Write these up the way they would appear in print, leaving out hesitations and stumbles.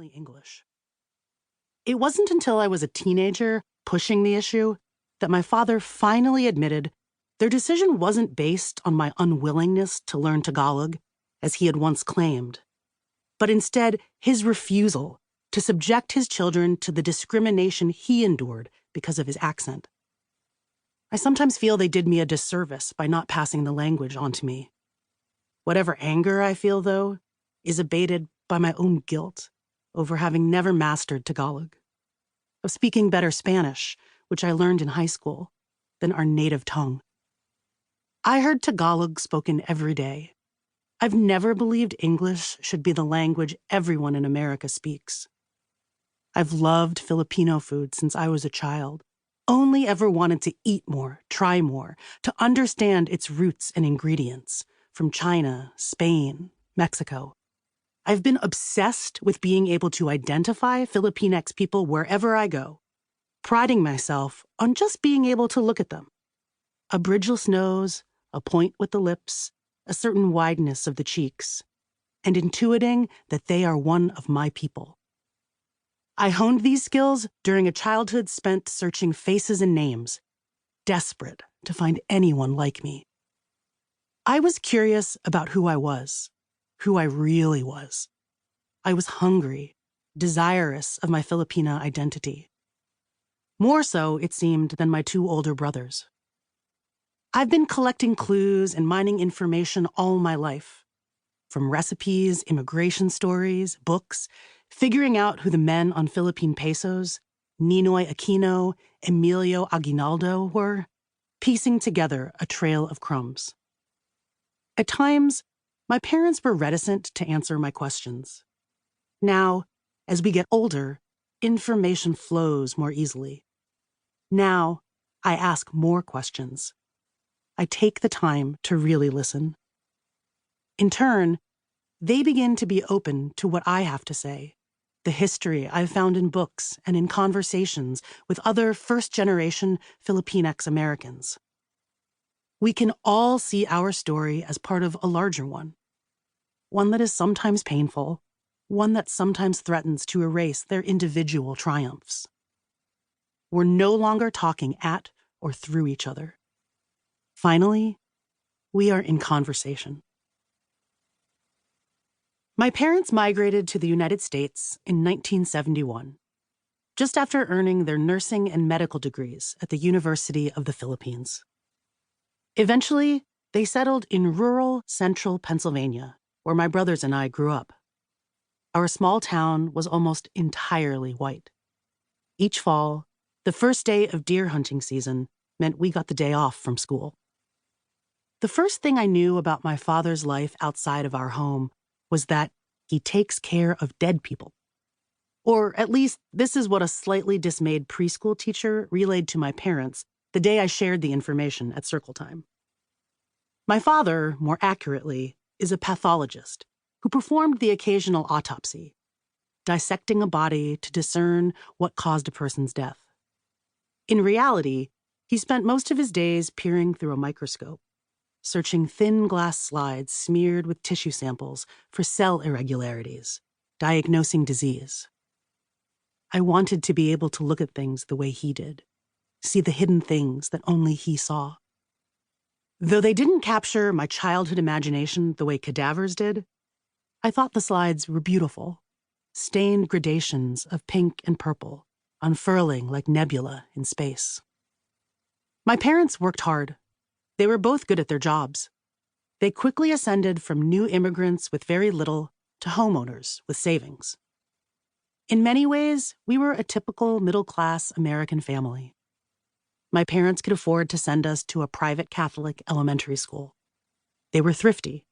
only English. It wasn't until I was a teenager pushing the issue that my father finally admitted their decision wasn't based on my unwillingness to learn Tagalog, as he had once claimed, but instead his refusal to subject his children to the discrimination he endured because of his accent. I sometimes feel they did me a disservice by not passing the language on to me. Whatever anger I feel, though, is abated by my own guilt over having never mastered Tagalog, of speaking better Spanish, which I learned in high school, than our native tongue. I heard Tagalog spoken every day. I've never believed English should be the language everyone in America speaks. I've loved Filipino food since I was a child, only ever wanted to eat more, try more, to understand its roots and ingredients from China, Spain, Mexico. I've been obsessed with being able to identify Filipinx people wherever I go, priding myself on just being able to look at them. A bridgeless nose, a point with the lips, a certain wideness of the cheeks, and intuiting that they are one of my people. I honed these skills during a childhood spent searching faces and names, desperate to find anyone like me. I was curious about who I was, who I really was. I was hungry, desirous of my Filipina identity. More so, it seemed, than my two older brothers. I've been collecting clues and mining information all my life. From recipes, immigration stories, books, figuring out who the men on Philippine pesos, Ninoy Aquino, Emilio Aguinaldo were, piecing together a trail of crumbs. At times, my parents were reticent to answer my questions. Now, as we get older, information flows more easily. Now, I ask more questions. I take the time to really listen. In turn, they begin to be open to what I have to say, the history I've found in books and in conversations with other first-generation Filipinx Americans. We can all see our story as part of a larger one that is sometimes painful, one that sometimes threatens to erase their individual triumphs. We're no longer talking at or through each other. Finally, we are in conversation. My parents migrated to the United States in 1971, just after earning their nursing and medical degrees at the University of the Philippines. Eventually, they settled in rural central Pennsylvania, where my brothers and I grew up. Our small town was almost entirely white. Each fall, the first day of deer hunting season meant we got the day off from school. The first thing I knew about my father's life outside of our home was that he takes care of dead people. Or at least this is what a slightly dismayed preschool teacher relayed to my parents the day I shared the information at circle time. My father, more accurately, is a pathologist who performed the occasional autopsy, dissecting a body to discern what caused a person's death. In reality, he spent most of his days peering through a microscope, searching thin glass slides smeared with tissue samples for cell irregularities, diagnosing disease. I wanted to be able to look at things the way he did, see the hidden things that only he saw. Though they didn't capture my childhood imagination the way cadavers did, I thought the slides were beautiful, stained gradations of pink and purple, unfurling like nebula in space. My parents worked hard. They were both good at their jobs. They quickly ascended from new immigrants with very little to homeowners with savings. In many ways, we were a typical middle-class American family. My parents could afford to send us to a private Catholic elementary school. They were thrifty.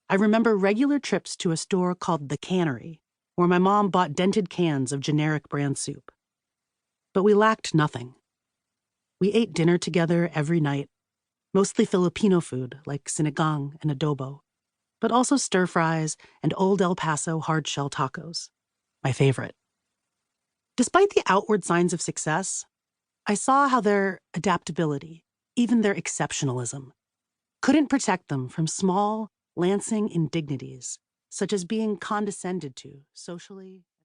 I remember regular trips to a store called The Cannery, where my mom bought dented cans of generic brand soup. But we lacked nothing. We ate dinner together every night, mostly Filipino food like sinigang and adobo, but also stir-fries and Old El Paso hard-shell tacos, my favorite. Despite the outward signs of success, I saw how their adaptability, even their exceptionalism, couldn't protect them from small, lancing indignities, such as being condescended to socially